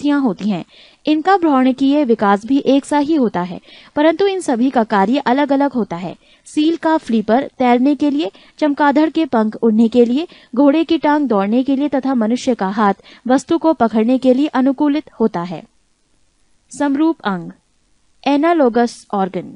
अभिव्यक्तियां होती हैं। इनका भ्रौणकीय विकास भी एक सा ही होता है, परंतु इन सभी का कार्य अलग अलग होता है। सील का फ्लीपर तैरने के लिए, चमगादड़ के पंख उड़ने के लिए, घोड़े की टांग दौड़ने के लिए तथा मनुष्य का हाथ वस्तु को पकड़ने के लिए अनुकूलित होता है। समरूप अंग, एनालोगस ऑर्गन,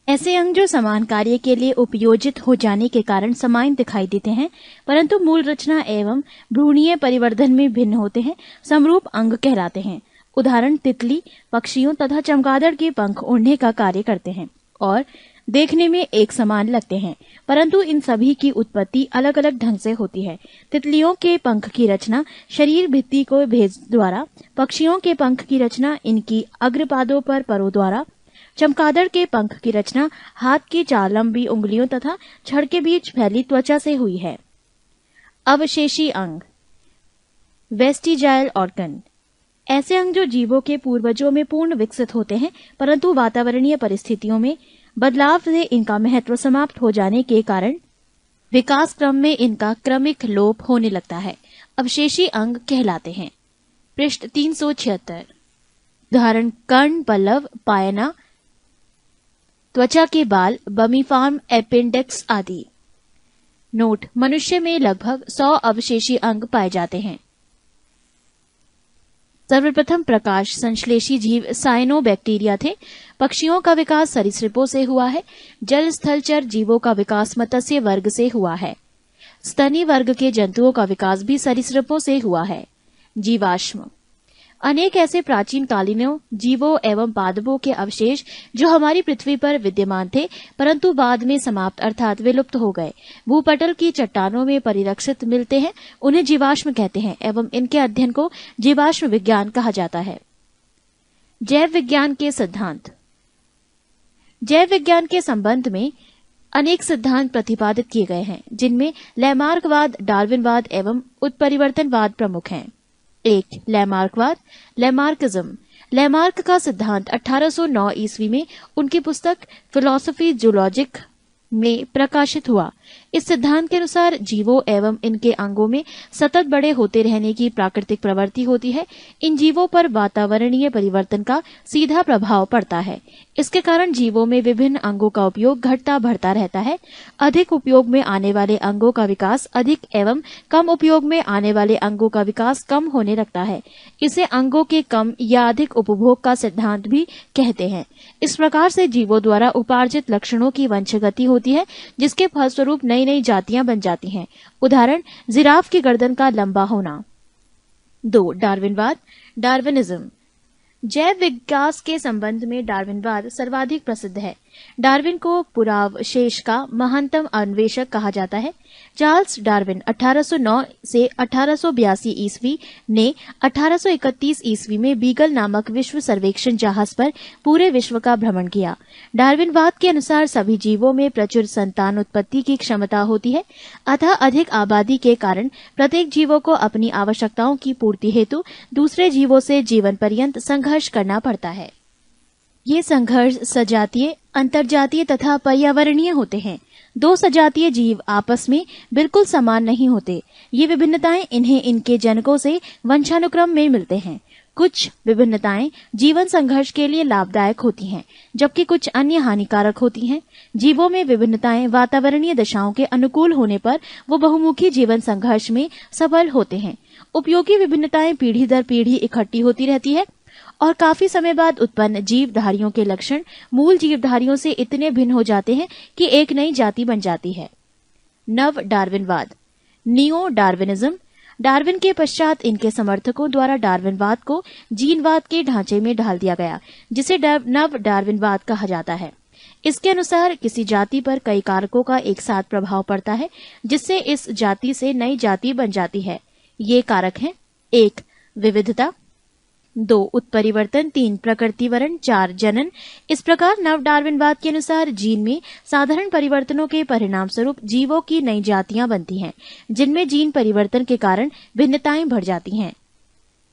ऐसे अंग जो समान कार्य के लिए उपयोजित हो जाने के कारण समान दिखाई देते हैं, परंतु मूल रचना एवं भ्रूणीय परिवर्धन में भिन्न होते हैं, समरूप अंग कहलाते हैं। उदाहरण तितली, पक्षियों तथा चमगादड़ के पंख उड़ने का कार्य करते हैं और देखने में एक समान लगते हैं, परंतु इन सभी की उत्पत्ति अलग अलग ढंग से होती है। तितलियों के पंख की रचना शरीर भित्ति को भेज द्वारा, पक्षियों के पंख की रचना इनकी अग्रपादों पर परों द्वारा, चमगादड़ के पंख की रचना हाथ की 4 लंबी उंगलियों तथा छड़ के बीच फैली त्वचा से हुई है। अवशेषी अंग, वेस्टिजाइल ऑर्गन, ऐसे अंग जो जीवों के पूर्वजों में पूर्ण विकसित होते हैं, परंतु वातावरणीय परिस्थितियों में बदलाव से इनका महत्व समाप्त हो जाने के कारण विकास क्रम में इनका क्रमिक लोप होने लगता है, अवशेषी अंग कहलाते हैं। पृष्ठ 376। उदाहरण कर्ण, पल्लव, पायना, त्वचा के बाल, बमीफार्म, एपेंडिक्स आदि। नोट, मनुष्य में लगभग 100 अवशेषी अंग पाए जाते हैं। सर्वप्रथम प्रकाश संश्लेषी जीव साइनोबैक्टीरिया थे। पक्षियों का विकास सरीसृपों से हुआ है। जल स्थलचर जीवों का विकास मत्स्य वर्ग से हुआ है। स्तनी वर्ग के जंतुओं का विकास भी सरीसृपों से हुआ है। जीवाश्म, अनेक ऐसे प्राचीन कालीनों जीवों एवं पादपों के अवशेष जो हमारी पृथ्वी पर विद्यमान थे, परंतु बाद में समाप्त अर्थात विलुप्त हो गए, भूपटल की चट्टानों में परिरक्षित मिलते हैं, उन्हें जीवाश्म कहते हैं एवं इनके अध्ययन को जीवाश्म विज्ञान कहा जाता है। जैव विज्ञान के सिद्धांत, जैव विज्ञान के संबंध में अनेक सिद्धांत प्रतिपादित किए गए हैं, जिनमें लैमार्कवाद, डार्विनवाद एवं उत्परिवर्तनवाद प्रमुख हैं। 1. लैमार्कवाद, लैमार्किज्म। लैमार्क का सिद्धांत 1809 ईस्वी में उनकी पुस्तक फिलॉसफी जूलॉजिक में प्रकाशित हुआ। इस सिद्धांत के अनुसार जीवों एवं इनके अंगों में सतत बड़े होते रहने की प्राकृतिक प्रवृत्ति होती है। इन जीवों पर वातावरणीय परिवर्तन का सीधा प्रभाव पड़ता है। इसके कारण जीवों में विभिन्न अंगों का उपयोग घटता बढ़ता रहता है। अधिक उपयोग में आने वाले अंगों का विकास अधिक एवं कम उपयोग में आने वाले अंगों का विकास कम होने लगता है। इसे अंगों के कम या अधिक उपभोग का सिद्धांत भी कहते हैं। इस प्रकार से जीवों द्वारा उपार्जित लक्षणों की वंशगति होती है, जिसके फलस्वरूप नई नई जातियां बन जाती हैं। उदाहरण जिराफ की गर्दन का लंबा होना। 2. डार्विनवाद, डार्विनिज्म। जैव विकास के संबंध में डार्विनवाद सर्वाधिक प्रसिद्ध है। डार्विन को पुरावशेष का महानतम अन्वेषक कहा जाता है। चार्ल्स डार्विन 1809 से 1882 ईस्वी ने 1831 ईस्वी में बीगल नामक विश्व सर्वेक्षण जहाज पर पूरे विश्व का भ्रमण किया। डार्विनवाद के अनुसार सभी जीवों में प्रचुर संतान उत्पत्ति की क्षमता होती है, अतः अधिक आबादी के कारण प्रत्येक जीवों को अपनी आवश्यकताओं की पूर्ति हेतु दूसरे जीवों से जीवन पर्यंत संघर्ष करना पड़ता है। ये संघर्ष सजातीय, अंतरजातीय तथा पर्यावरणीय होते हैं। 2 सजातीय जीव आपस में बिल्कुल समान नहीं होते। ये विभिन्नताएं इन्हें इनके जनकों से वंशानुक्रम में मिलते हैं। कुछ विभिन्नताएं जीवन संघर्ष के लिए लाभदायक होती हैं, जबकि कुछ अन्य हानिकारक होती हैं। जीवों में विभिन्नताएं वातावरणीय दशाओं के अनुकूल होने पर वो बहुमुखी जीवन संघर्ष में सफल होते हैं। उपयोगी विभिन्नताएं पीढ़ी दर पीढ़ी इकट्ठी होती रहती है और काफी समय बाद उत्पन्न जीवधारियों के लक्षण मूल जीवधारियों से इतने भिन्न हो जाते हैं कि एक नई जाति बन जाती है। नव डार्विनवाद, नियो डार्विनिज्म। डार्विन के पश्चात इनके समर्थकों द्वारा डार्विनवाद को जीनवाद के ढांचे में ढाल दिया गया, जिसे नव डार्विनवाद कहा जाता है। इसके अनुसार किसी जाति पर कई कारकों का एक साथ प्रभाव पड़ता है, जिससे इस जाति से नई जाति बन जाती है। ये कारक हैं: 1. विविधता, 2. उत्परिवर्तन, 3. प्रकृतिवरण, 4. जनन। इस प्रकार नव डार्विनवाद के अनुसार जीन में साधारण परिवर्तनों के परिणाम स्वरूप जीवों की नई जातियां बनती हैं, जिनमें जीन परिवर्तन के कारण भिन्नताएं बढ़ जाती हैं।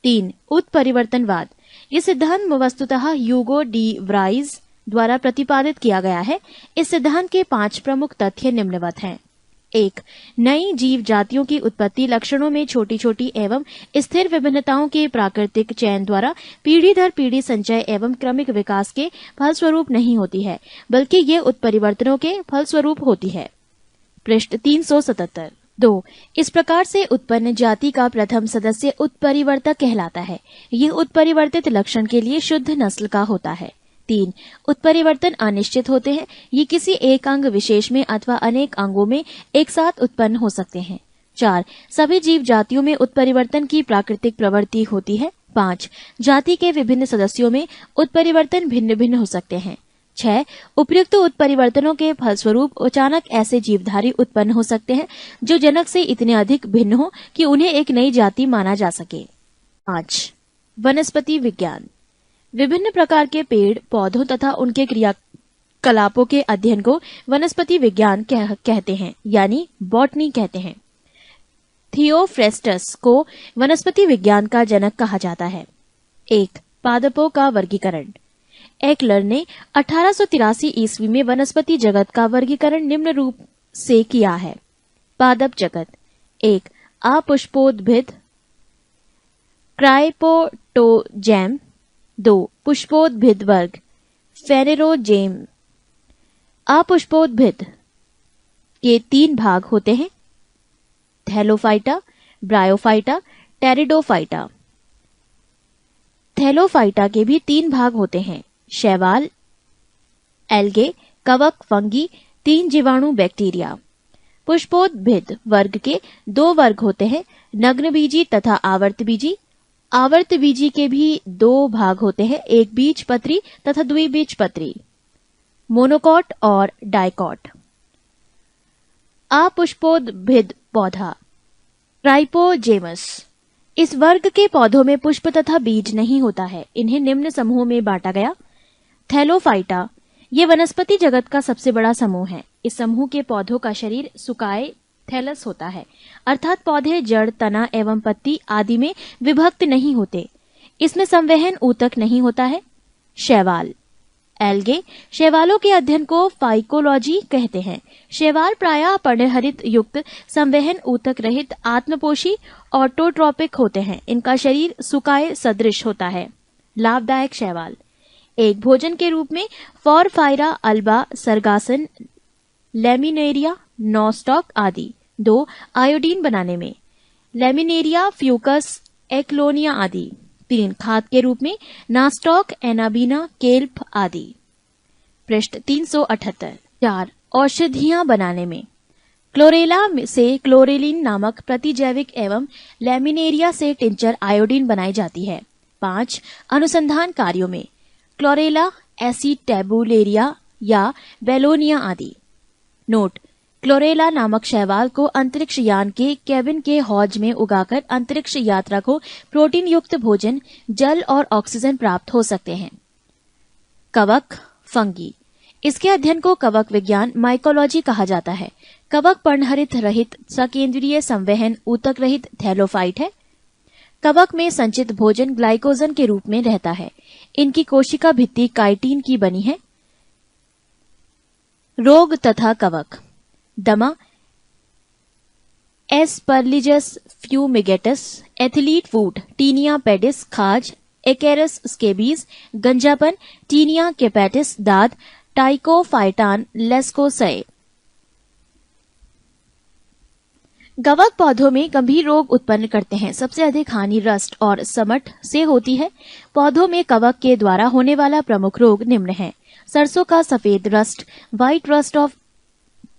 3. उत्परिवर्तनवाद। ये सिद्धांत वस्तुतः ह्यूगो डी व्राइज द्वारा प्रतिपादित किया गया है। इस सिद्धांत के 5 प्रमुख तथ्य निम्नवत हैं। एक, नई जीव जातियों की उत्पत्ति लक्षणों में छोटी छोटी एवं स्थिर विभिन्नताओं के प्राकृतिक चयन द्वारा पीढ़ी दर पीढ़ी संचय एवं क्रमिक विकास के फलस्वरूप नहीं होती है, बल्कि ये उत्परिवर्तनों के फलस्वरूप होती है। पृष्ठ 377। 2. इस प्रकार से उत्पन्न जाति का प्रथम सदस्य उत्परिवर्तक कहलाता है। ये उत्परिवर्तित लक्षण के लिए शुद्ध नस्ल का होता है। 3. उत्परिवर्तन अनिश्चित होते हैं। ये किसी एक अंग विशेष में अथवा अनेक अंगों में एक साथ उत्पन्न हो सकते हैं। 4. सभी जीव जातियों में उत्परिवर्तन की प्राकृतिक प्रवृत्ति होती है। 5. जाति के विभिन्न सदस्यों में उत्परिवर्तन भिन्न भिन्न हो सकते हैं। 6. उपयुक्त उत्परिवर्तनों के फलस्वरूप अचानक ऐसे जीवधारी उत्पन्न हो सकते हैं जो जनक से इतने अधिक भिन्न हो कि उन्हें एक नई जाति माना जा सके। 5. वनस्पति विज्ञान। विभिन्न प्रकार के पेड़ पौधों तथा उनके क्रियाकलापों के अध्ययन को वनस्पति विज्ञान कहते हैं, यानी बॉटनी कहते हैं। थियोफ्रेस्टस को वनस्पति विज्ञान का जनक कहा जाता है। 1. पादपों का वर्गीकरण। एक्लर ने 1883 ईस्वी में वनस्पति जगत का वर्गीकरण निम्न रूप से किया है। पादप जगत। 1. अपुष्पोद्भिद क्राइपोटोजैम। 2. पुष्पोद्भिद वर्ग फेनेरोजेम। अपुष्पोद्भिद के 3 भाग होते हैं, थैलोफाइटा, ब्रायोफाइटा, टेरिडोफाइटा। थैलोफाइटा के भी 3 भाग होते हैं, शैवाल, एल्गे, कवक, फंगी, 3 जीवाणु बैक्टीरिया। पुष्पोद्भिद वर्ग के 2 वर्ग होते हैं, नग्नबीजी तथा आवर्तबीजी। आवर्तबीजी के भी 2 भाग होते हैं, एक बीजपत्री तथा द्विबीजपत्री, मोनोकॉट और डाइकॉट। अपुष्पोद्भिद पौधा ट्राइपोजेमस। इस वर्ग के पौधों में पुष्प तथा बीज नहीं होता है। इन्हें निम्न समूहों में बांटा गया। थैलोफाइटा ये वनस्पति जगत का सबसे बड़ा समूह है। इस समूह के पौधों का शरीर सुकाए थैलस होता है, अर्थात पौधे जड़, तना एवं पत्ती आदि में विभक्त नहीं होते। इसमें संवहन ऊतक नहीं होता है। शैवाल एल्गे। शैवालों के अध्ययन को फाइकोलॉजी कहते हैं। शैवाल प्रायः पर्णहरित युक्त संवहन ऊतक रहित आत्मपोषी ऑटोट्रोपिक होते हैं। इनका शरीर सुकाए सदृश होता है। लाभदायक शैवाल। 1. भोजन के रूप में फॉरफाइरा अल्बा, सरगासन, लेमिनेरिया, नॉस्टॉक आदि। 2. आयोडीन बनाने में लेमिनेरिया, फ्यूकस, एक्लोनिया आदि। 3. खाद के रूप में नास्टॉक, एनाबीना, केल्प आदि। पृष्ठ 378। 4. औषधियां बनाने में क्लोरेला से क्लोरेलिन नामक प्रतिजैविक एवं लेमिनेरिया से टिंचर आयोडीन बनाई जाती है। 5. अनुसंधान कार्यों में क्लोरेला, एसिटेबुलेरिया या बेलोनिया आदि। नोट: क्लोरेला नामक शैवाल को अंतरिक्ष यान के केबिन के हौज में उगाकर अंतरिक्ष यात्रा को प्रोटीन युक्त भोजन, जल और ऑक्सीजन प्राप्त हो सकते हैं। कवक फंगी। इसके अध्ययन को कवक विज्ञान माइकोलॉजी कहा जाता है। कवक पर्णहरित रहित सकेंद्रीय संवहन ऊतक रहित थैलोफाइट है। कवक में संचित भोजन ग्लाइकोजन के रूप में रहता है। इनकी कोशिका भित्ति काइटिन की बनी है। रोग तथा कवक। दमा, एस्परलिजस फ्यूमिगेटस, एथलीट फूट, टीनिया पेडिस खाज, एकेरस स्केबीज, गंजापन, टीनिया केपेटिस दाद, टाइकोफाइटान लेस्कोसए। कवक पौधों में गंभीर रोग उत्पन्न करते हैं। सबसे अधिक हानि रस्ट और समट से होती है। पौधों में कवक के द्वारा होने वाला प्रमुख रोग निम्न है: सरसों का सफेद rust, white rust of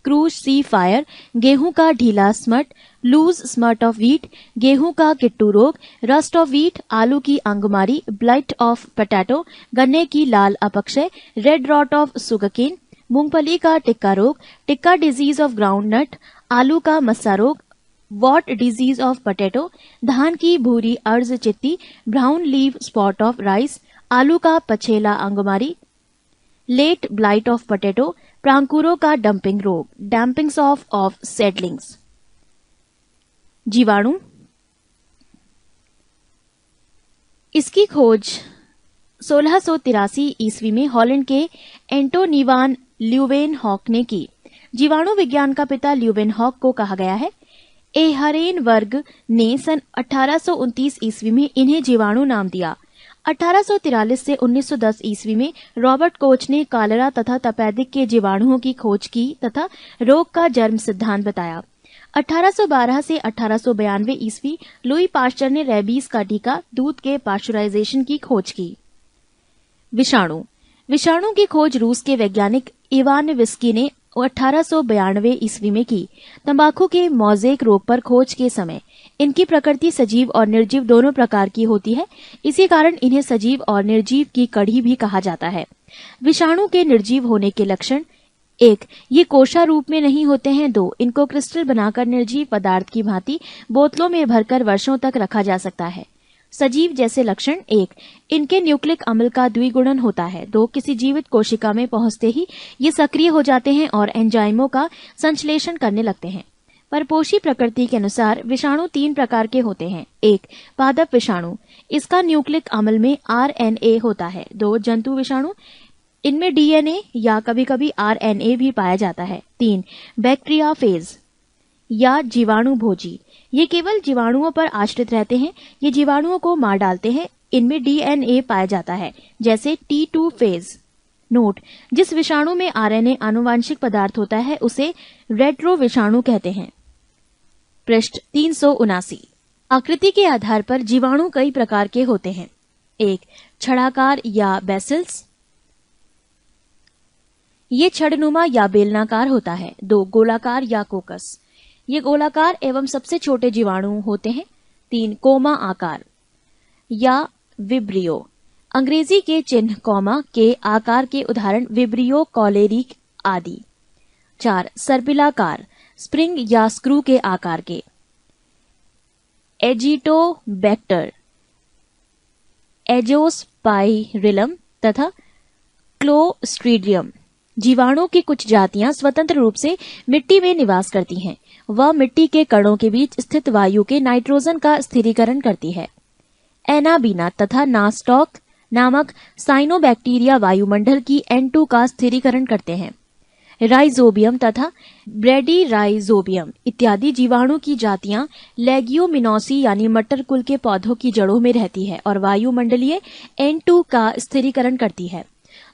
crucifer, गेहूं का ढीला smut, loose smut of wheat, गेहूं का किट्टू रोग, रस्ट ऑफ व्हीट, आलू की अंगमारी, ब्लाइट ऑफ पोटैटो, गन्ने की लाल अपक्षय, रेड रॉट ऑफ सुगरकेन, मूंगफली का टिक्का रोग, टिक्का डिजीज ऑफ ग्राउंडनट, आलू का मस्सा रोग, वॉट डिजीज ऑफ पोटैटो, धान की भूरी अर्ज चित्ती, brown leave spot of rice, आलू का पछेला अंगमारी, लेट ब्लाइट ऑफ पोटैटो, प्रांकुरों का डंपिंग रोग, डैम्पिंग्स ऑफ सेडलिंग्स। जीवाणु। इसकी खोज 1683 ईस्वी में हॉलैंड के एंटोनी वान ल्यूवेनहॉक ने की। जीवाणु विज्ञान का पिता ल्यूवेनहॉक को कहा गया है। एहरेनवर्ग ने सन 1829 ईस्वी में इन्हें जीवाणु नाम दिया। 1843 से 1910 ईस्वी में रॉबर्ट कोच ने कॉलेरा तथा तपेदिक के जीवाणुओं की खोज की तथा रोग का जन्म सिद्धांत बताया। 1812 से 1892 ईस्वी लुई पाश्चर ने रेबीज का टीका दूध के पाश्चराइजेशन की खोज की। विषाणु की खोज रूस के वैज्ञानिक इवान विस्की ने 1892 ईस्वी में की। तंबाकू के मोज़ेक रोग पर खोज के समय इनकी प्रकृति सजीव और निर्जीव दोनों प्रकार की होती है। इसी कारण इन्हें सजीव और निर्जीव की कड़ी भी कहा जाता है। विषाणु के निर्जीव होने के लक्षण: 1. ये कोशा रूप में नहीं होते हैं। 2. इनको क्रिस्टल बनाकर निर्जीव पदार्थ की भांति बोतलों में भरकर वर्षों तक रखा जा सकता है। सजीव जैसे लक्षण: 1. इनके न्यूक्लिक अम्ल का द्विगुणन होता है। 2. किसी जीवित कोशिका में पहुंचते ही ये सक्रिय हो जाते हैं और एंजाइमों का संश्लेषण करने लगते हैं। परपोषी प्रकृति के अनुसार विषाणु 3 प्रकार के होते हैं। 1. पादप विषाणु, इसका न्यूक्लिक अम्ल में RNA होता है। 2. जंतु विषाणु, इनमें DNA या कभी-कभी RNA भी पाया जाता है। 3. बैक्टीरियाफेज या जीवाणु भोजी, ये केवल जीवाणुओं पर आश्रित रहते हैं। ये जीवाणुओं को मार डालते हैं। इनमें DNA पाया जाता है, जैसे T2 फेज। नोट: जिस विषाणु में RNA आनुवांशिक पदार्थ होता है उसे रेट्रो विषाणु कहते हैं। पृष्ठ 379। आकृति के आधार पर जीवाणु कई प्रकार के होते हैं। 1. छड़ाकार या बेसिल्स, ये छड़नुमा या बेलनाकार होता है। 2. गोलाकार या कोकस, ये गोलाकार एवं सबसे छोटे जीवाणु होते हैं। 3. कोमा आकार या विब्रियो, अंग्रेजी के चिन्ह कॉमा के आकार के उदाहरण विब्रियो, कॉलेरिक आदि। 4. सर्पिलाकार, स्प्रिंग या स्क्रू के आकार के। एजिटोबैक्टर, एजोस्पाइरिलम तथा क्लोस्ट्रीडियम। जीवाणु की कुछ जातियां स्वतंत्र रूप से मिट्टी में निवास करती हैं। वह मिट्टी के कणों के बीच स्थित वायु के नाइट्रोजन का स्थिरीकरण करती है। एनाबीना तथा नास्टॉक नामक साइनोबैक्टीरिया वायुमंडल की N2 का स्थिरीकरण करते हैं। राइजोबियम तथा ब्रेडीराइजोबियम इत्यादि जीवाणु की जातियां लेग्यूमिनोसी यानी मटर कुल के पौधों की जड़ों में रहती है और वायुमंडलीय N2 का स्थिरीकरण करती है।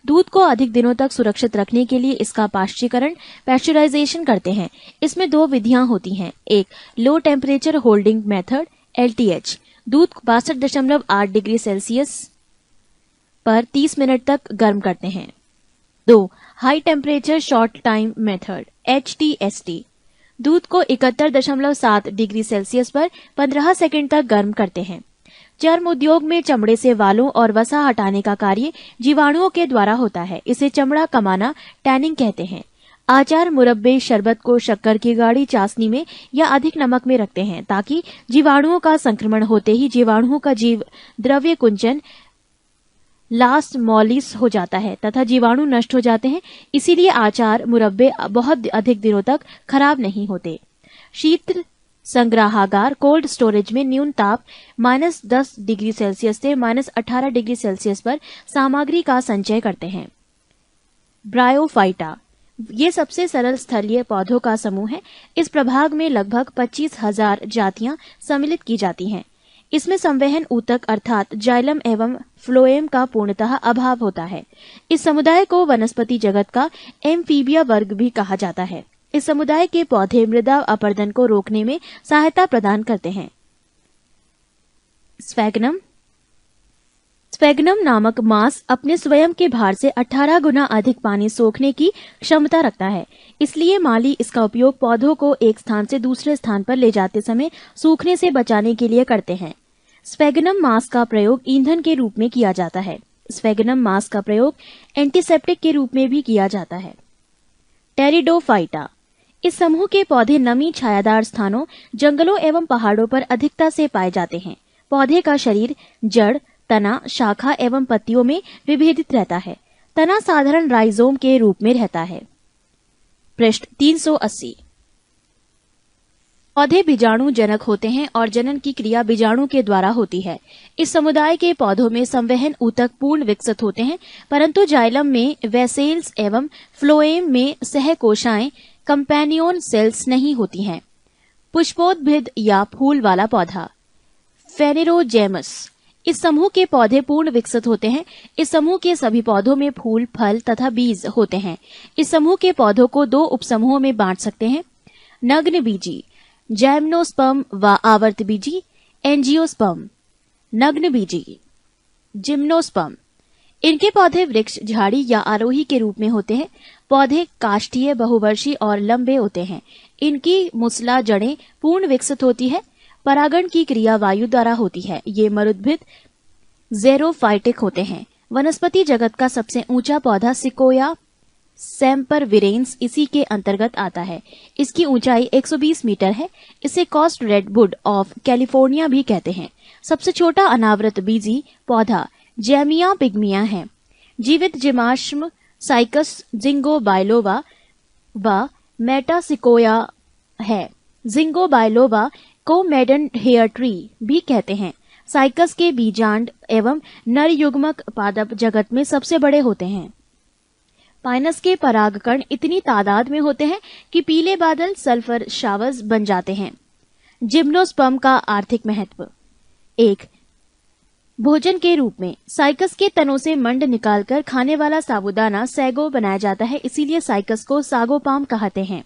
दूध को अधिक दिनों तक सुरक्षित रखने के लिए इसका पाश्चीकरण पैस्चराइजेशन करते हैं। इसमें 2 विधियां होती हैं। 1. Low temperature holding method LTH, दूध 62.8 डिग्री सेल्सियस पर 30 मिनट तक गर्म करते हैं। 2. High temperature short time method HTST, दूध को 71.7 डिग्री सेल्सियस पर 15 सेकंड तक गर्म करते हैं। चर्म उद्योग में चमड़े से वालों और वसा हटाने का कार्य जीवाणुओं के द्वारा होता है। इसे चमड़ा कमाना टैनिंग कहते हैं। आचार, मुरब्बे, शरबत को शक्कर की गाढ़ी चाशनी में या अधिक नमक में रखते हैं ताकि जीवाणुओं का संक्रमण होते ही जीवाणुओं का जीव द्रव्य कुंचन लास्ट मॉलिस हो जाता है तथा जीवाणु नष्ट हो जाते हैं। इसीलिए आचार, मुरब्बे बहुत अधिक दिनों तक खराब नहीं होते। शीत संग्रहागार कोल्ड स्टोरेज में न्यून ताप -10 डिग्री सेल्सियस से -18 डिग्री सेल्सियस पर सामग्री का संचय करते हैं। ब्रायोफाइटा, ये सबसे सरल स्थलीय पौधों का समूह है। इस प्रभाग में लगभग 25,000 जातियां सम्मिलित की जाती हैं। इसमें संवहन ऊतक अर्थात जाइलम एवं फ्लोएम का पूर्णतः अभाव होता है। इस समुदाय को वनस्पति जगत का एम्फीबिया वर्ग भी कहा जाता है। इस समुदाय के पौधे मृदा अपरदन को रोकने में सहायता प्रदान करते हैं। स्फैगनम नामक मांस अपने स्वयं के भार से 18 गुना अधिक पानी सोखने की क्षमता रखता है। इसलिए माली इसका उपयोग पौधों को एक स्थान से दूसरे स्थान पर ले जाते समय सूखने से बचाने के लिए करते हैं। स्फैगनम मांस का प्रयोग ईंधन के रूप में किया जाता है। स्फैगनम मांस का प्रयोग एंटीसेप्टिक के रूप में भी किया जाता है। टेरिडोफाइटा, इस समूह के पौधे नमी छायादार स्थानों, जंगलों एवं पहाड़ों पर अधिकता से पाए जाते हैं। पौधे का शरीर जड़, तना, शाखा एवं पत्तियों में विभेदित रहता है। तना साधारण राइजोम के रूप में रहता है। पृष्ठ 380। पौधे बीजाणु जनक होते हैं और जनन की क्रिया बीजाणु के द्वारा होती है। इस समुदाय के पौधों में संवहन ऊतक पूर्ण विकसित होते हैं, परंतु जाइलम में वैसेल्स एवं फ्लोएम में सहकोशाएं कंपेनियन सेल्स नहीं होती हैं। पुष्पोद्भिद या फूल वाला पौधा फेनेरोजेमस। इस समूह के पौधे पूर्ण विकसित होते हैं। इस समूह के सभी पौधों में फूल, फल तथा बीज होते हैं। इस समूह के पौधों को 2 उपसमूहों में बांट सकते हैं, नग्न बीजी जैम्नोस्पर्म व आवर्त बीजी एंजियोस्पर्म। नग्न बीजी जिम्नोस्पर्म। इनके पौधे वृक्ष, झाड़ी या आरोही के रूप में होते हैं। पौधे काष्ठीय, बहुवर्षीय और लंबे होते हैं। इनकी मुसला जड़ें पूर्ण विकसित होती है। परागण की क्रिया वायु द्वारा होती है। ये मरुद्भिद ज़ेरोफाइटिक होते हैं। वनस्पति जगत का सबसे ऊंचा पौधा सिकोया सेम्परविरेंस इसी के अंतर्गत आता है। इसकी ऊंचाई 120 मीटर है। इसे कॉस्ट रेडवुड ऑफ कैलिफोर्निया भी कहते हैं। सबसे छोटा अनावृत बीजी पौधा जैमिया पिग्मिया है। जीवित जीवाश्म साइकस जिंगोबाइलोवा व मेटासिकोया है। जिंगोबाइलोवा को मेडन हेयर ट्री भी कहते हैं। साइकस के बीजांड एवं नर युग्मक पादप जगत में सबसे बड़े होते हैं। पाइनस के परागकण इतनी तादाद में होते हैं कि पीले बादल सल्फर शावर्स बन जाते हैं। जिम्नोस्पर्म का आर्थिक महत्व। 1. भोजन के रूप में साइकस के तनों से मंड निकालकर खाने वाला साबूदाना सैगो बनाया जाता है, इसीलिए साइकस को सागोपाम कहते हैं।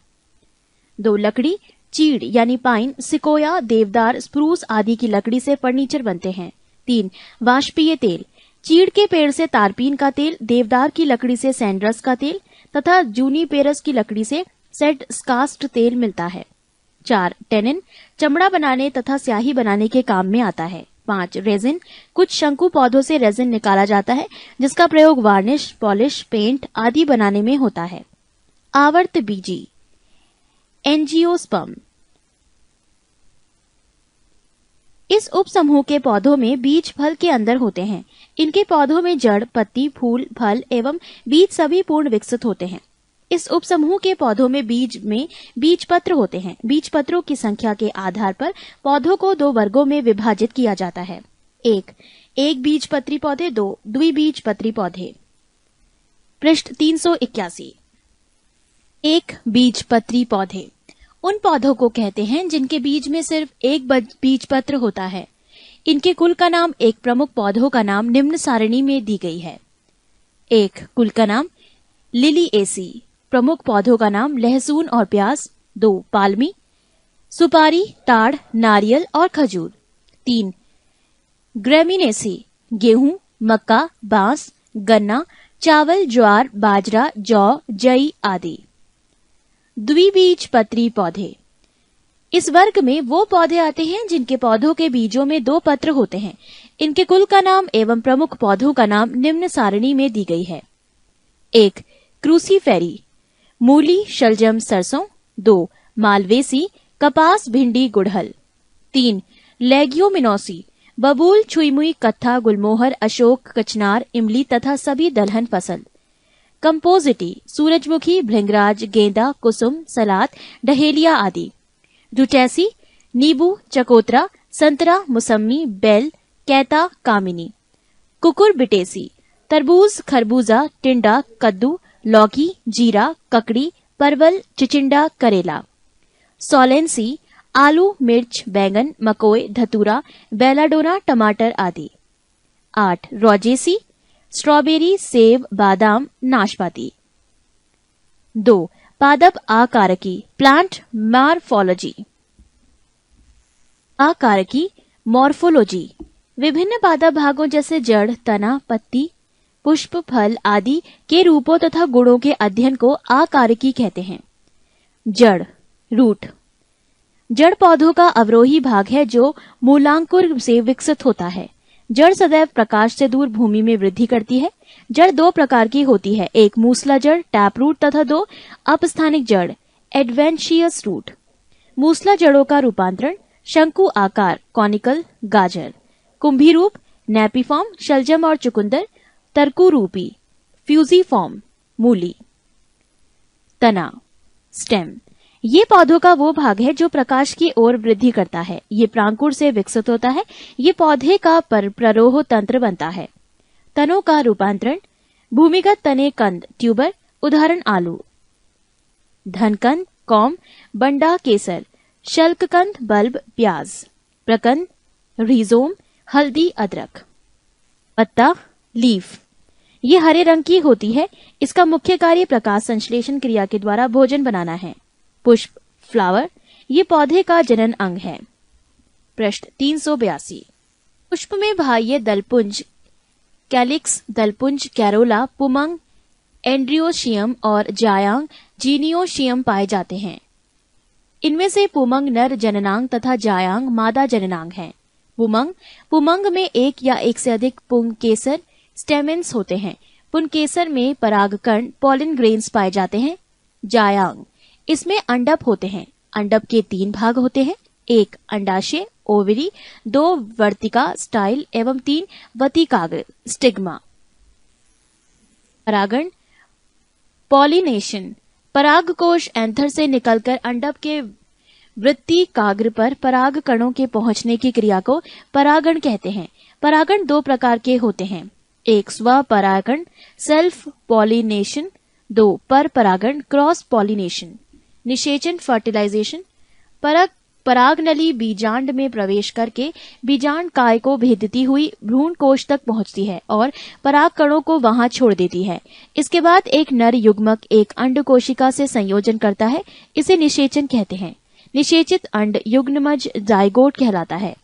2. लकड़ी चीड़ यानी पाइन, सिकोया, देवदार, स्प्रूस आदि की लकड़ी से फर्नीचर बनते हैं। 3. वाष्पीय तेल। चीड़ के पेड़ से तारपीन का तेल, देवदार की लकड़ी से सैंड्रस का तेल तथा जूनीपेरस की लकड़ी से सेडस्कास्ट तेल मिलता है। 4. टेनिन चमड़ा बनाने तथा स्याही बनाने के काम में आता है। 5. रेजिन। कुछ शंकु पौधों से रेजिन निकाला जाता है, जिसका प्रयोग वार्निश, पॉलिश, पेंट आदि बनाने में होता है। आवर्त बीजी एंजियोस्पर्म। इस उपसमूह के पौधों में बीज फल के अंदर होते हैं। इनके पौधों में जड़, पत्ती, फूल, फल एवं बीज सभी पूर्ण विकसित होते हैं। इस उपसमूह के पौधों में बीजपत्र होते हैं। बीजपत्रों की संख्या के आधार पर पौधों को 2 वर्गों में विभाजित किया जाता है। 1. एक बीजपत्री पौधे। 2. द्विबीजपत्री पौधे। पृष्ठ 381। एक बीजपत्री पौधे उन पौधों को कहते हैं जिनके बीज में सिर्फ एक बीजपत्र होता है। इनके कुल का नाम, एक प्रमुख पौधों का नाम निम्न सारणी में दी गई है। 1. कुल का नाम लिलिएसी। प्रमुख पौधों का नाम लहसुन और प्याज। 2. पालमी, सुपारी, ताड़, नारियल और खजूर। 3. ग्रेमिनेसी। गेहूं, मक्का, बांस, गन्ना, चावल, ज्वार, बाजरा, जौ, जई आदि। द्विबीजपत्री पौधे। इस वर्ग में वो पौधे आते हैं जिनके पौधों के बीजों में 2 पत्र होते हैं। इनके कुल का नाम एवं प्रमुख पौधों का नाम निम्न सारणी में दी गई है। 1. क्रूसीफेरी। मूली, शलजम, सरसों। 2. मालवेसी, कपास, भिंडी, गुड़हल। 3. लेग्यूमिनोसी। बबूल, छुईमुई, कत्था, गुलमोहर, अशोक, कचनार, इमली तथा सभी दलहन फसल। कंपोजिटी। सूरजमुखी, भृंगराज, गेंदा, कुसुम, सलात, डहेलिया आदि। जुटैसी, नींबू, चकोतरा, संतरा, मुसम्मी, बेल, कैता, कामिनी। कुकुरबिटेसी। तरबूज, खरबूजा, टिंडा, कद्दू, लौकी, जीरा, ककड़ी, परवल, चिचिंडा, करेला। सोलेंसी। आलू, मिर्च, बैंगन, मकोई, धतूरा, बेलाडोना, टमाटर आदि। 8. रोजेसी। स्ट्रॉबेरी, सेब, बादाम, नाशपाती। 2. पादप आकारकी। Plant morphology. आकारकी मॉर्फोलॉजी विभिन्न पादप भागों जैसे जड़, तना, पत्ती, पुष्प, फल आदि के रूपों तथा गुणों के अध्ययन को आकारकी कहते हैं। जड़, रूट। जड़ पौधों का अवरोही भाग है जो मूलांकुर से विकसित होता है। जड़ सदैव प्रकाश से दूर भूमि में वृद्धि करती है। जड़ 2 प्रकार की होती है, एक मूसला जड़ टैप रूट तथा 2 अपस्थानिक जड़ एडवेंशियस रूट। मूसला जड़ों का रूपांतरण शंकु आकार कॉनिकल गाजर, कुंभी रूप नेपीफॉर्म शलजम और चुकंदर, तरकू रूपी फ्यूजीफॉर्म मूली। तना स्टेम ये पौधों का वो भाग है जो प्रकाश की ओर वृद्धि करता है। ये प्रांकुर से विकसित होता है। ये पौधे का प्ररोह तंत्र बनता है। तनों का रूपांतरण भूमिगत तने कंद ट्यूबर, उदाहरण आलू, धनकंद, कॉम, बंडा, केसर, शल्ककंद, बल्ब, प्याज, प्रकंद, रहिजोम, हल्दी, अदरक। पत्ता, लीफ, ये हरे रंग की होती है। इसका मुख्य कार्य प्रकाश संश्लेषण क्रिया के द्वारा भोजन बनाना है। पुष्प, फ्लावर, ये पौधे का जनन अंग है। पृष्ठ 382। पुष्प में बाह्य दलपुंज, कैलिक्स, दलपुंज, कैरोला, पुमंग, एंड्रियोशियम और जायांग, जीनियोशियम पाए जाते हैं। इनमें से पुमंग नर जननांग तथा जायांग मादा जननांग है। पुमंग में एक या एक से अधिक पुंकेसर स्टेमेंस होते हैं। पुंकेसर में परागकण पॉलिन ग्रेन्स पाए जाते हैं। जायांग, इसमें अंडप होते हैं। अंडप के 3 भाग होते हैं, 1 अंडाशय ओवरी, 2 वर्तिका स्टाइल एवं 3 वतिकाग्र स्टिग्मा। परागण, पॉलिनेशन, परागकोश एंथर से निकलकर अंडप के वृत्तिकाग्र पर पराग कणों के पहुंचने की क्रिया को परागण कहते हैं। परागण 2 प्रकार के होते हैं, 1 स्वपरागण सेल्फ पॉलिनेशन, 2 पर परागण क्रॉस पॉलिनेशन। निषेचन फर्टिलाइजेशन, परागनली बीजांड में प्रवेश करके बीजांड काय को भेदती हुई भ्रूण कोश तक पहुंचती है और पराग कणों को वहां छोड़ देती है। इसके बाद एक नर युग्मक एक अंड कोशिका से संयोजन करता है, इसे निषेचन कहते हैं। निषेचित अंड युग्मज जाइगोट कहलाता है।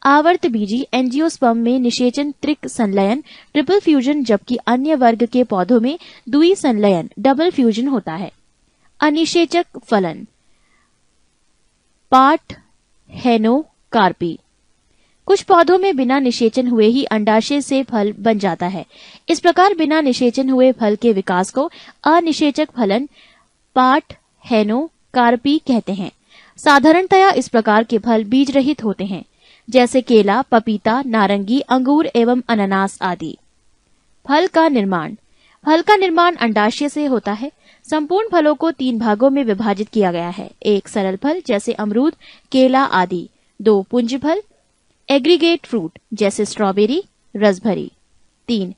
आवर्त बीजी एंजियोस्पर्म में निषेचन त्रिक संलयन ट्रिपल फ्यूजन, जबकि अन्य वर्ग के पौधों में द्वि संलयन डबल फ्यूजन होता है। अनिषेचक फलन, पाठ हेनो कार्पी, कुछ पौधों में बिना निषेचन हुए ही अंडाशय से फल बन जाता है। इस प्रकार बिना निषेचन हुए फल के विकास को अनिषेचक फलन पाठ हेनो कार्पी कहते हैं। साधारणतया इस प्रकार के फल बीज रहित होते हैं, जैसे केला, पपीता, नारंगी, अंगूर एवं अनानास आदि। फल का निर्माण अंडाशय से होता है। संपूर्ण फलों को 3 भागों में विभाजित किया गया है, 1 सरल फल जैसे अमरूद, केला आदि, 2 पुंज फल एग्रीगेट फ्रूट जैसे स्ट्रॉबेरी, रसभरी, 3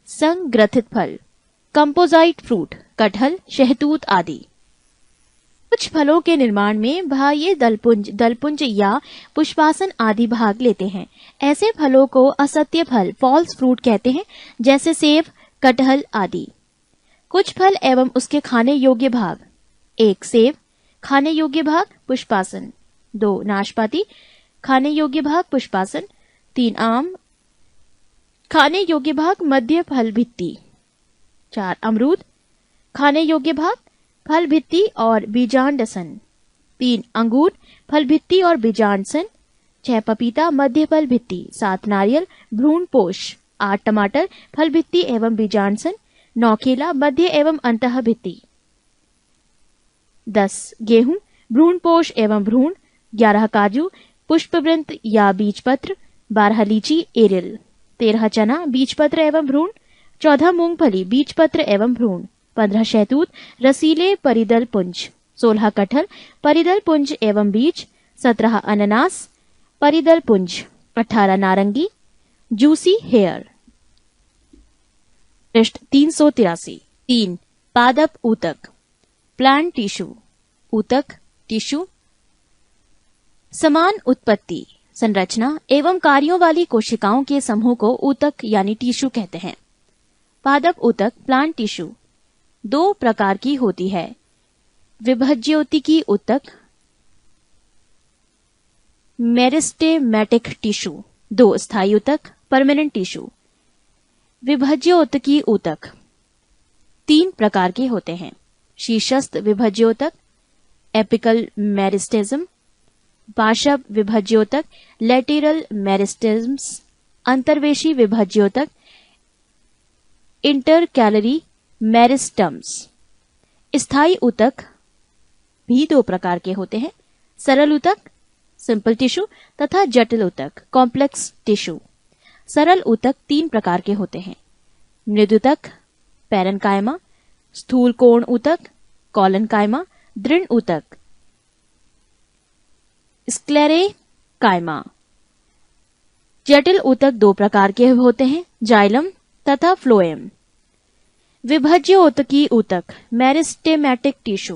संग्रथित फल कंपोजाइट फ्रूट कटहल, शहतूत आदि। कुछ फलों के निर्माण में बाह्य दलपुंज या पुष्पासन आदि भाग लेते हैं। ऐसे फलों को असत्य फल फॉल्स फ्रूट कहते हैं, जैसे सेब, कटहल आदि। कुछ फल एवं उसके खाने योग्य भाग, 1 सेब, खाने योग्य भाग पुष्पासन, 2 नाशपाती, खाने योग्य भाग पुष्पासन, 3 आम, खाने योग्य भाग मध्य फल भित्ति, 4 अमरूद, खाने योग्य भाग फल भित्ति और बीजांडसन, 3 अंगूर, फल भित्ति और बीजांडसन, 6 पपीता, मध्य फल भित्ति, 7 नारियल, भ्रूण पोष, 8 टमाटर, फल भित्ति एवं बीजांडसन, 9 केला, मध्य एवं अंतः भित्ति, 10 गेहूं, भ्रूण पोष एवं भ्रूण, 11 काजू, पुष्पवृंत या बीजपत्र, 12 लीची एरियल, 13 चना, बीजपत्र एवं भ्रूण, 14 मूंगफली, बीजपत्र एवं भ्रूण, 15 शहतूत, रसीले परिदल पुंज, 16 कटहल, परिदल पुंज एवं बीज, 17 अनानास, परिदल पुंज, 18 नारंगी, जूसी हेयर। पृष्ठ 383। 3 पादप ऊतक, प्लांट टिश्यू, ऊतक टिश्यू, समान उत्पत्ति, संरचना एवं कार्यों वाली कोशिकाओं के समूह को ऊतक यानी टिश्यू कहते हैं। पादप ऊतक प्लांट टिश्यू 2 प्रकार की होती है, विभज्योतिकी ऊतक, मेरिस्टेमेटिक टिश्यू, 2 स्थायी ऊतक, परमानेंट टिश्यू। विभज्योतकी ऊतक 3 प्रकार के होते हैं, शीर्षस्थ विभज्योतक, एपिकल मेरिस्टेज्म, पार्श्व विभज्योतक, लैटेरल मेरिस्टेम्स, अंतर्वेशी विभज्योतक, इंटरकैलरी मेरिस्टम्स। स्थायी ऊतक भी 2 प्रकार के होते हैं, सरल ऊतक सिंपल टिश्यू तथा जटिल ऊतक कॉम्प्लेक्स टिश्यू। सरल ऊतक 3 प्रकार के होते हैं, मृदुतक पैरेन्काइमा, स्थूल कोण ऊतक कॉलनकाइमा, दृढ़ ऊतक स्क्लेरेकाइमा। जटिल ऊतक 2 प्रकार के होते हैं, जाइलम तथा फ्लोएम। विभज्य ऊतकी ऊतक मेरिस्टेमेटिक टिश्यू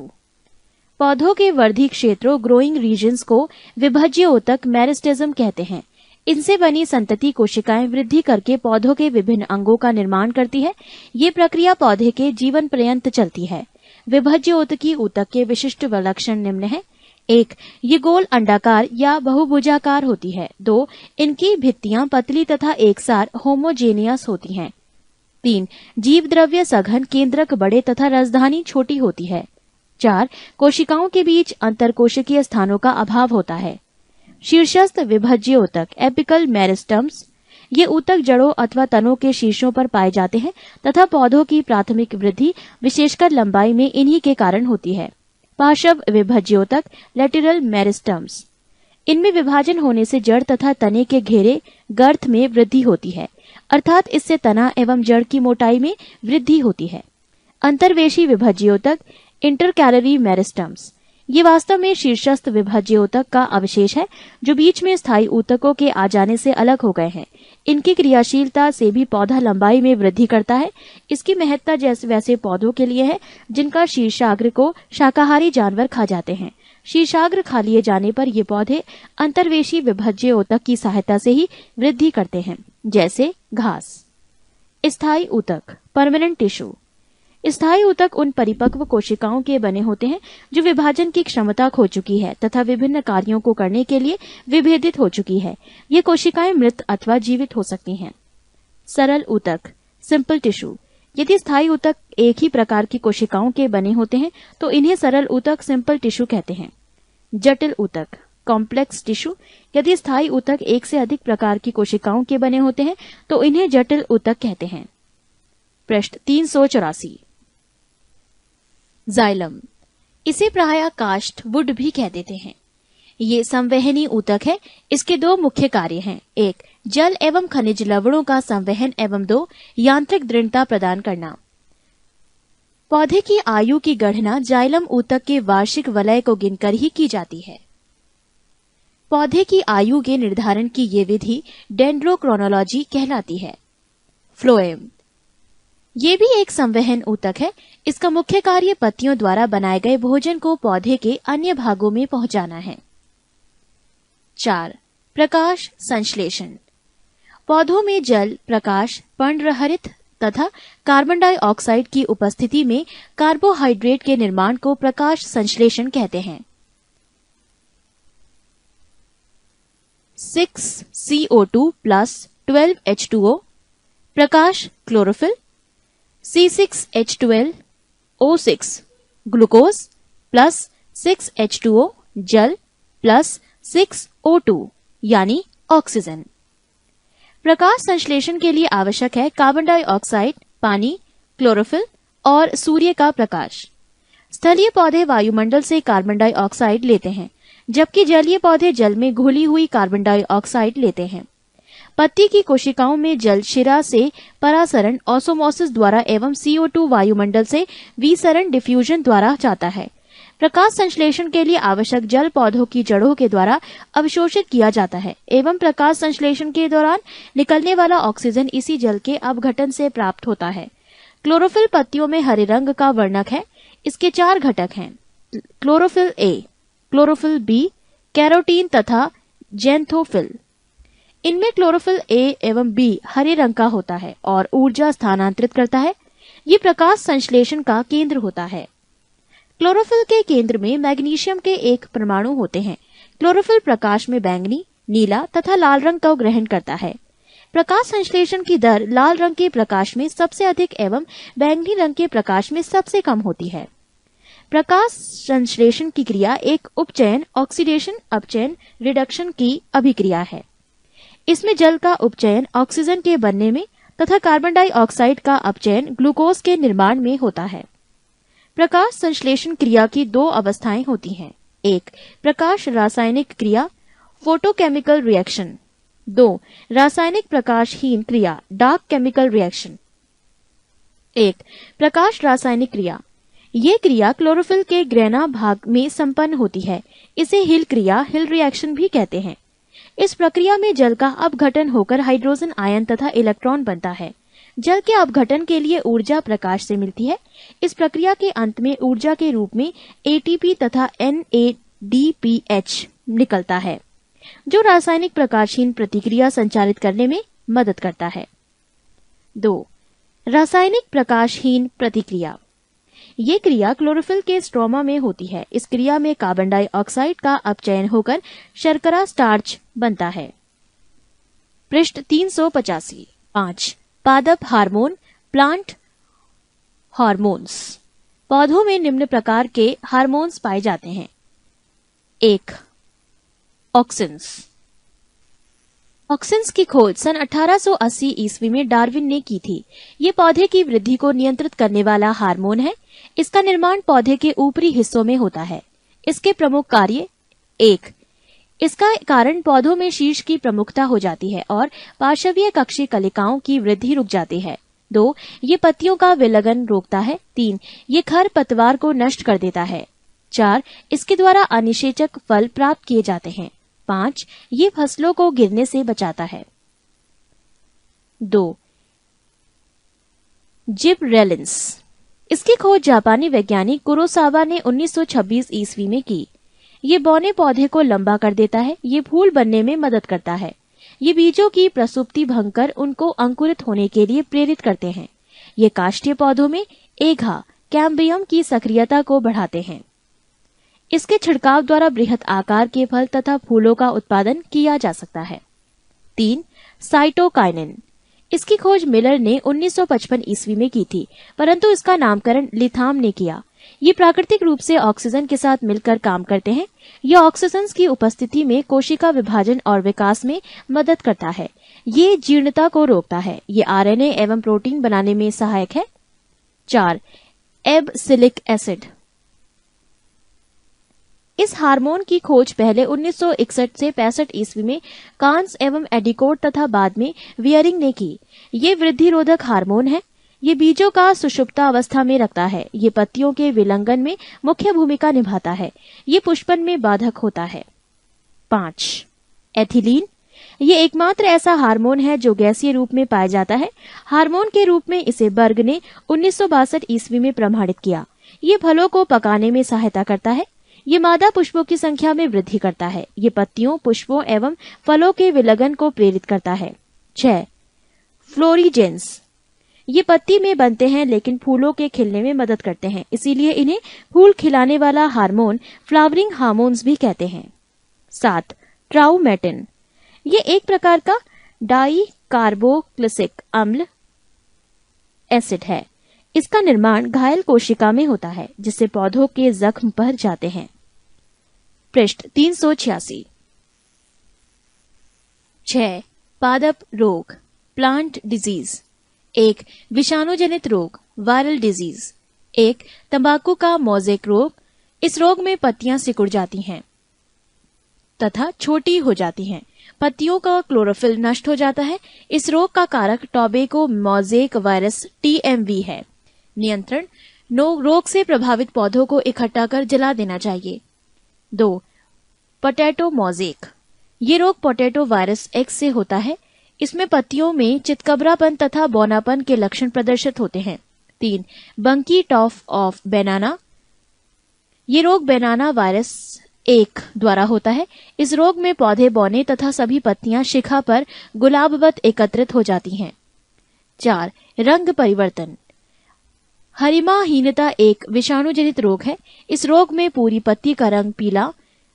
पौधों के वर्धी क्षेत्रों ग्रोइंग रीजन्स को विभज्य ऊतक मेरिस्टेम कहते हैं। इनसे बनी संतति कोशिकाएं वृद्धि करके पौधों के विभिन्न अंगों का निर्माण करती है। ये प्रक्रिया पौधे के जीवन पर्यंत चलती है। विभज्य ऊतकी ऊतक के विशिष्ट लक्षण निम्न है। 1. ये गोल अंडाकार या बहुभुजाकार होती है। 2. इनकी भित्तियां पतली तथा एकसार होमोजेनियस होती हैं। 3. जीव द्रव्य सघन केंद्रक बड़े तथा राजधानी छोटी होती है। 4. कोशिकाओं के बीच अंतरकोशिकीय स्थानों का अभाव होता है। शीर्षस्थ विभज्य ऊतक एपिकल मेरिस्टम्स, ये ऊतक जड़ों अथवा तनों के शीर्षों पर पाए जाते हैं तथा पौधों की प्राथमिक वृद्धि विशेषकर लंबाई में इन्हीं के कारण होती है। पार्श्व विभज्योतक लैटेरल मेरिस्टम्स, इनमें विभाजन होने से जड़ तथा तने के घेरे गर्थ में वृद्धि होती है, अर्थात इससे तना एवं जड़ की मोटाई में वृद्धि होती है। अंतर्वेशी विभज्योतक इंटरकैलरी मेरिस्टम्स, ये वास्तव में शीर्षस्थ विभज्योतक का अवशेष है जो बीच में स्थायी ऊतकों के आ जाने से अलग हो गए हैं। इनकी क्रियाशीलता से भी पौधा लंबाई में वृद्धि करता है। इसकी महत्ता जैसे वैसे पौधों के लिए है जिनका शीर्षाग्र को शाकाहारी जानवर खा जाते हैं। शीर्षाग्र खा लिए जाने पर ये पौधे अंतर्वेशी विभज्य ऊतक की सहायता से ही वृद्धि करते हैं, जैसे घास। स्थायी ऊतक परमानेंट टिश्यू, स्थायी ऊतक उन परिपक्व कोशिकाओं के बने होते हैं जो विभाजन की क्षमता खो चुकी है तथा विभिन्न कार्यों को करने के लिए विभेदित हो चुकी है। ये कोशिकाएं मृत अथवा जीवित हो सकती हैं। सरल ऊतक सिंपल टिश्यू, यदि स्थायी ऊतक एक ही प्रकार की कोशिकाओं के बने होते हैं तो इन्हें सरल ऊतक सिंपल टिश्यू कहते हैं। जटिल ऊतक कॉम्प्लेक्स टिश्यू, यदि स्थायी ऊतक एक से अधिक प्रकार की कोशिकाओं के बने होते हैं तो इन्हें जटिल ऊतक कहते हैं। पृष्ठ 384। जाइलम, इसे प्रायः काष्ठ वुड भी कह देते हैं। ये संवहनी ऊतक है। इसके दो मुख्य कार्य हैं। 1. जल एवं खनिज लवणों का संवहन एवं 2. यांत्रिक दृढ़ता प्रदान करना। पौधे की आयु की गणना जाइलम ऊतक के वार्षिक वलय को गिनकर ही की जाती है। पौधे की आयु के निर्धारण की ये विधि डेंड्रोक्रोनोलॉजी कहलाती है। फ्लोएम, ये भी एक संवहन ऊतक है। इसका मुख्य कार्य पत्तियों द्वारा बनाए गए भोजन को पौधे के अन्य भागों में पहुंचाना है। 4. प्रकाश संश्लेषण, पौधों में जल, प्रकाश, पर्णरहित तथा कार्बन डाइऑक्साइड की उपस्थिति में कार्बोहाइड्रेट के निर्माण को प्रकाश संश्लेषण कहते हैं। 6CO2 + 12H2O, प्रकाश chlorophyll. C6H12O6 glucose plus 6H2O जल प्लस 6O2 यानी ऑक्सीजन। प्रकाश संश्लेषण के लिए आवश्यक है कार्बन डाइऑक्साइड, पानी, क्लोरोफिल और सूर्य का प्रकाश। स्थलीय पौधे वायुमंडल से कार्बन डाइऑक्साइड लेते हैं, जबकि जलीय पौधे जल में घुली हुई कार्बन डाइऑक्साइड लेते हैं। पत्ती की कोशिकाओं में जल शिरा से परासरण ऑसोमोसिस द्वारा एवं CO2 वायुमंडल से विसरण डिफ्यूजन द्वारा जाता है। प्रकाश संश्लेषण के लिए आवश्यक जल पौधों की जड़ों के द्वारा अवशोषित किया जाता है एवं प्रकाश संश्लेषण के दौरान निकलने वाला ऑक्सीजन इसी जल के अपघटन से प्राप्त होता है। क्लोरोफिल पत्तियों में हरे रंग का वर्णक है। इसके 4 घटक हैं: chlorophyll A, chlorophyll B, carotene तथा जेंथोफिल। इनमें क्लोरोफिल A एवं B हरे रंग का होता है और ऊर्जा स्थानांतरित करता है। ये प्रकाश संश्लेषण का केंद्र होता है। क्लोरोफिल के केंद्र में मैग्नीशियम के 1 परमाणु होते हैं। क्लोरोफिल प्रकाश में बैंगनी, नीला तथा लाल रंग को ग्रहण करता है। प्रकाश संश्लेषण की दर लाल रंग के प्रकाश में सबसे अधिक एवं बैंगनी रंग के प्रकाश में सबसे कम होती है। प्रकाश संश्लेषण की क्रिया एक उपचयन ऑक्सीडेशन अपचयन रिडक्शन की अभिक्रिया है। इसमें जल का उपचयन ऑक्सीजन के बनने में तथा कार्बन डाइऑक्साइड का अपचयन ग्लूकोज के निर्माण में होता है। प्रकाश संश्लेषण क्रिया की 2 अवस्थाएं होती हैं। 1. प्रकाश रासायनिक क्रिया फोटोकेमिकल रिएक्शन। 2. रासायनिक प्रकाशहीन क्रिया डार्क केमिकल रिएक्शन। 1. प्रकाश रासायनिक क्रिया, ये क्रिया क्लोरोफिल के ग्रेना भाग में संपन्न होती है। इसे हिल क्रिया हिल रिएक्शन भी कहते हैं। इस प्रक्रिया में जल का अपघटन होकर हाइड्रोजन आयन तथा इलेक्ट्रॉन बनता है। जल के अपघटन के लिए ऊर्जा प्रकाश से मिलती है। इस प्रक्रिया के अंत में ऊर्जा के रूप में एटीपी तथा NADPH निकलता है, जो रासायनिक प्रकाशहीन प्रतिक्रिया संचालित करने में मदद करता है। 2. रासायनिक प्रकाशहीन प्रतिक्रिया। ये क्रिया क्लोरोफिल के स्ट्रोमा में होती है। इस क्रिया में कार्बन डाइऑक्साइड का अपचयन होकर शर्करा स्टार्च बनता है। पृष्ठ 385। 5. पादप हार्मोन, प्लांट हार्मोन्स। पौधों में निम्न प्रकार के हार्मोन्स पाए जाते हैं। 1. ऑक्सिन्स। ऑक्सिन्स की खोज सन 1880 ईस्वी में डार्विन ने की थी। ये पौधे की वृद्धि को नियंत्रित करने वाला हार्मोन है। इसका निर्माण पौधे के ऊपरी हिस्सों में होता है। इसके प्रमुख कार्य: 1. इसका कारण पौधों में शीर्ष की प्रमुखता हो जाती है और पार्श्वीय कक्षीय कलिकाओं की वृद्धि रुक जाती है। 2. ये पत्तियों का विलगन रोकता है। 3. ये खर पतवार को नष्ट कर देता है। 4. इसके द्वारा अनिषेचक फल प्राप्त किए जाते हैं। 5. ये फसलों को गिरने से बचाता है। 2. जिबरेलिन्स। इसकी खोज जापानी वैज्ञानिक कुरोसावा ने 1926 ईस्वी में की। ये बौने पौधे को लंबा कर देता है। ये फूल बनने में मदद करता है। ये बीजों की प्रसुप्ति भंग कर उनको अंकुरित होने के लिए प्रेरित करते हैं। ये काष्ठीय पौधों में एघा कैम्बियम की सक्रियता को बढ़ाते हैं। इसके छिड़काव द्वारा बृहत आकार के फल तथा फूलों का उत्पादन किया जा सकता है। 3. साइटोकाइनिन। इसकी खोज मिलर ने 1955 ईस्वी में की थी, परंतु इसका नामकरण लिथाम ने किया। ये प्राकृतिक रूप से ऑक्सीजन के साथ मिलकर काम करते हैं। यह ऑक्सीजन की उपस्थिति में कोशिका विभाजन और विकास में मदद करता है। ये जीर्णता को रोकता है। ये RNA एवं प्रोटीन बनाने में सहायक है। 4. एबसिलिक एसिड। इस हार्मोन की खोज पहले 1961 से 65 ईस्वी में कांस एवं एडिकोट तथा बाद में वियरिंग ने की। ये वृद्धि रोधक हार्मोन है। ये बीजों का सुषुप्ता अवस्था में रखता है। ये पत्तियों के विलंगन में मुख्य भूमिका निभाता है। ये पुष्पन में बाधक होता है। 5. एथिलीन। ये एकमात्र ऐसा हार्मोन है जो गैसीय रूप में पाया जाता है। हार्मोन के रूप में इसे बर्ग ने 1962 ईस्वी में प्रमाणित किया। ये फलों को पकाने में सहायता करता है। ये मादा पुष्पों की संख्या में वृद्धि करता है। ये पत्तियों, पुष्पों एवं फलों के विलगन को प्रेरित करता है। 6. फ्लोरीजेंस। ये पत्ती में बनते हैं लेकिन फूलों के खिलने में मदद करते हैं, इसीलिए इन्हें फूल खिलाने वाला हार्मोन फ्लावरिंग हार्मोन्स भी कहते हैं। 7. ट्राउमेटिन। ये एक प्रकार का डाई कार्बोक्सिलिक अम्ल एसिड है। इसका निर्माण घायल कोशिका में होता है, जिससे पौधों के जख्म भर जाते हैं। पृष्ठ 386। 6. पादप रोग, प्लांट डिजीज। 1. विषाणुजनित रोग, वायरल डिजीज। 1. तंबाकू का मोज़ेक रोग। इस रोग में पत्तियां सिकुड़ जाती हैं तथा छोटी हो जाती हैं। पत्तियों का क्लोरोफिल नष्ट हो जाता है। इस रोग का कारक टोबैको मोज़ेक वायरस TMV है। नियंत्रण: रोग से प्रभावित पौधों को इकट्ठा कर जला देना चाहिए। 2. Potato mosaic. ये रोग पोटैटो वायरस X से होता है। इसमें पत्तियों में चितकबरापन तथा बौनापन के लक्षण प्रदर्शित होते हैं। 3. बंकी टॉफ ऑफ बनाना। ये रोग बनाना वायरस 1 द्वारा होता है। इस रोग में पौधे बौने तथा सभी पत्तियां शिखा पर गुलाबवत एकत्रित हो जाती हैं। 4. रंग परिवर्तन। हरिमाहीनता एक विषाणुजनित रोग है। इस रोग में पूरी पत्ती का रंग पीला,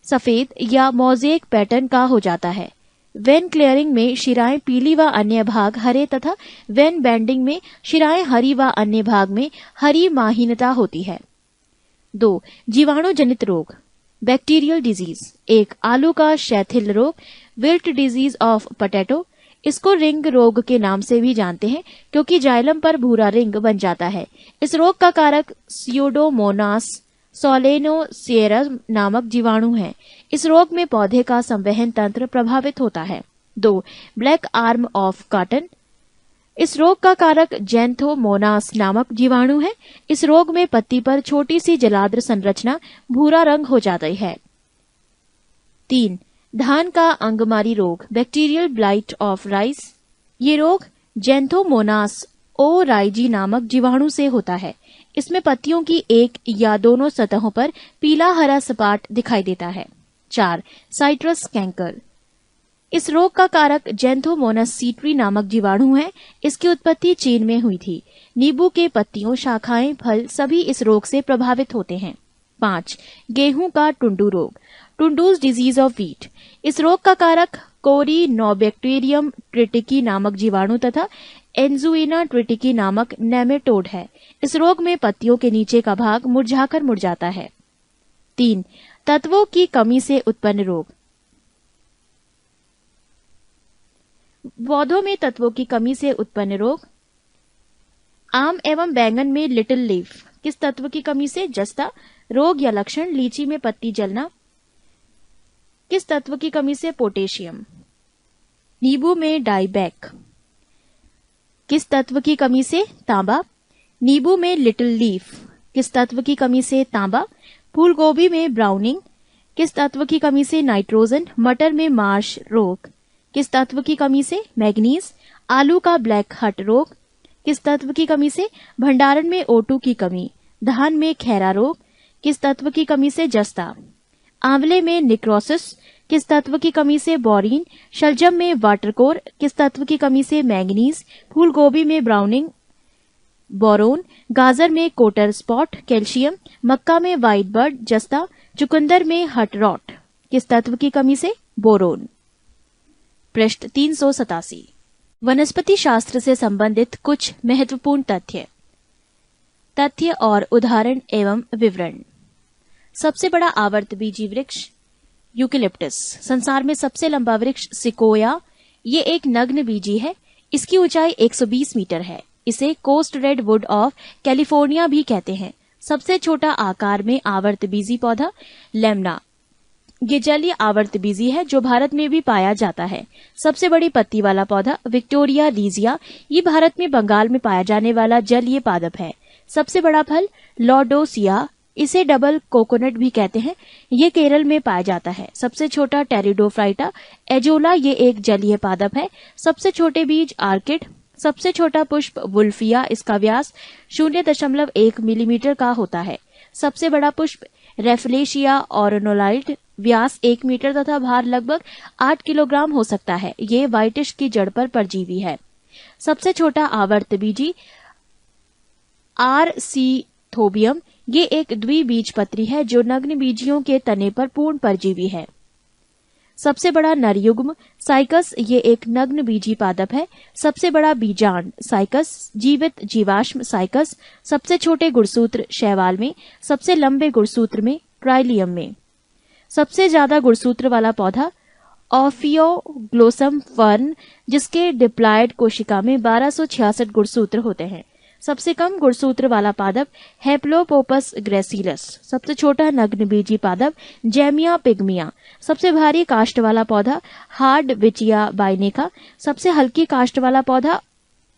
सफेद या मोज़ेक पैटर्न का हो जाता है। वेन क्लियरिंग में शिराएं पीली व अन्य भाग हरे तथा वेन बैंडिंग में शिराएं हरी व अन्य भाग में हरी माहीनता होती है। 2. जीवाणुजनित रोग, बैक्टीरियल डिजीज। 1. आलू का शैथिल रोग, विल्ट डिजीज ऑफ पोटैटो। इसको रिंग रोग के नाम से भी जानते हैं क्योंकि जाइलम पर भूरा रिंग बन जाता है। इस रोग का कारक स्यूडोमोनास सोलेनोसियरस नामक जीवाणु है। इस रोग में पौधे का संवहन तंत्र प्रभावित होता है। 2. Black arm of cotton. इस रोग का कारक जैंथोमोनास नामक जीवाणु है। इस रोग में पत्ती पर छोटी सी जलाद्र संरचना भूरा रंग हो जाती है। 3. धान का अंगमारी रोग, बैक्टीरियल ब्लाइट ऑफ राइस। ये रोग जैंथोमोनास ओराइजी नामक जीवाणु से होता है। इसमें पत्तियों की एक या दोनों सतहों पर पीला हरा सपाट दिखाई देता है। 4. Citrus canker. इस रोग का कारक जेंथोमोनस सीटरी नामक जीवाणु है। इसकी उत्पत्ति चीन में हुई थी। नींबू के पत्तियों, शाखाएं, फल सभी इस रोग से प्रभावित होते हैं। 5. गेहूं का टुंडू रोग, टुंडूज डिजीज ऑफ व्हीट। इस रोग का कारक कोरिनोबैक्टीरियम ट्रिटिकी नामक जीवाणु तथा एंजुइना ट्रिटिकी नामक नेमेटोड है। इस रोग में पत्तियों के नीचे का भाग मुरझाकर मुड़ जाता है। 3. तत्वों की कमी से उत्पन्न रोग। पौधों में तत्वों की कमी से उत्पन्न रोग। आम एवं बैंगन में लिटिल लीफ, किस तत्व की कमी से? जस्ता। रोग या लक्षण, लीची में पत्ती जलना, किस तत्व की कमी से? पोटेशियम। नींबू में डाइबैक, किस तत्व की कमी से? तांबा। नींबू में लिटिल लीफ, किस तत्व की कमी से? तांबा। फूलगोभी में ब्राउनिंग, किस तत्व की कमी से? नाइट्रोजन। मटर में मार्श रोग, किस तत्व की कमी से? मैग्नीज। आलू का ब्लैक हट रोग, किस तत्व की कमी से? भंडारण में O2 की कमी। धान में खैरा रोग, किस तत्व की कमी से? जस्ता। आंवले में निक्रोसिस, किस तत्व की कमी से? बोरीन। शलजम में वाटरकोर, किस तत्व की कमी से? मैंगनीज। फूलगोभी में ब्राउनिंग, बोरोन। गाजर में कोटर स्पॉट, कैल्शियम। मक्का में व्हाइट बर्ड, जस्ता। चुकंदर में हट रॉट, किस तत्व की कमी से? बोरोन। पृष्ठ 387। वनस्पति शास्त्र से संबंधित कुछ महत्वपूर्ण तथ्य और उदाहरण एवं विवरण। सबसे बड़ा आवर्तबीजी वृक्ष यूकेलिप्टस। संसार में सबसे लंबा वृक्ष सिकोया। ये एक नग्न बीजी है। इसकी ऊंचाई 120 मीटर है। इसे coast redwood of California भी कहते हैं। सबसे छोटा आकार में आवर्तबीजी पौधा लेमना। ये जलीय आवर्तबीजी है जो भारत में भी पाया जाता है। सबसे बड़ी पत्ती वाला पौधा विक्टोरिया लीजिया। ये भारत में बंगाल में पाया जाने वाला जलीय पादप है। सबसे बड़ा फल लॉडोसिया, इसे डबल कोकोनट भी कहते हैं। ये केरल में पाया जाता है। सबसे छोटा टेरिडोफ्राइटा एजोला, ये एक जलीय पादप है। सबसे छोटे बीज आर्किड। सबसे छोटा पुष्प वुल्फिया, इसका व्यास 0.1 मिलीमीटर का होता है। सबसे बड़ा पुष्प रेफलेशिया ऑर्नोलाइड, व्यास 1 मीटर तथा भार लगभग 8 किलोग्राम हो सकता है। ये व्हाइटिश की जड़ पर परजीवी है। सबसे छोटा आवर्तबीजी आरसीथोबियम, ये एक द्विबीजपत्री है जो नग्न बीजियों के तने पर पूर्ण परजीवी है। सबसे बड़ा नरयुग्म साइकस, ये एक नग्न बीजी पादप है। सबसे बड़ा बीजांड साइकस, जीवित जीवाश्म साइकस। सबसे छोटे गुणसूत्र शैवाल में। सबसे लंबे गुणसूत्र में ट्राइलियम में। सबसे ज्यादा गुणसूत्र वाला पौधा ऑफियोग्लोसम फर्न, जिसके डिप्लॉयड कोशिका में 1266 गुणसूत्र होते हैं। सबसे कम गुणसूत्र वाला पादप हेप्लोपोपस ग्रेसिलस। सबसे छोटा नग्न बीजी पादप जेमिया पिग्मिया। सबसे भारी काष्ठ वाला पौधा हार्ड विचिया बाइनेका। सबसे हल्की काष्ठ वाला पौधा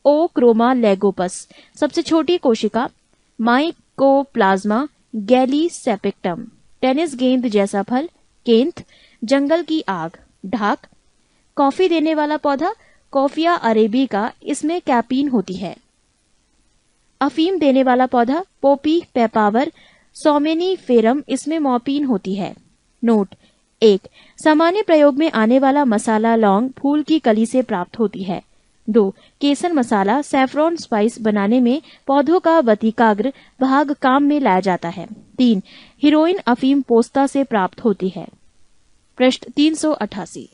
ओक्रोमा लेगोपस। सबसे छोटी कोशिका माइकोप्लाज्मा गैलीसेपिक्टम। टेनिस गेंद जैसा फल केंथ। जंगल की आग ढाक। कॉफी देने वाला पौधा कॉफिया अरेबिका, इसमें कैपीन होती है। अफीम देने वाला पौधा पोपी पेपावर सोमेनीफेरम, इसमें मॉर्फिन होती है। नोट 1. सामान्य प्रयोग में आने वाला मसाला लौंग फूल की कली से प्राप्त होती है। 2. केसर मसाला सैफरॉन स्पाइस बनाने में पौधों का वतिकाग्र भाग काम में लाया जाता है। 3. हीरोइन अफीम पोस्ता से प्राप्त होती है। पृष्ठ 388।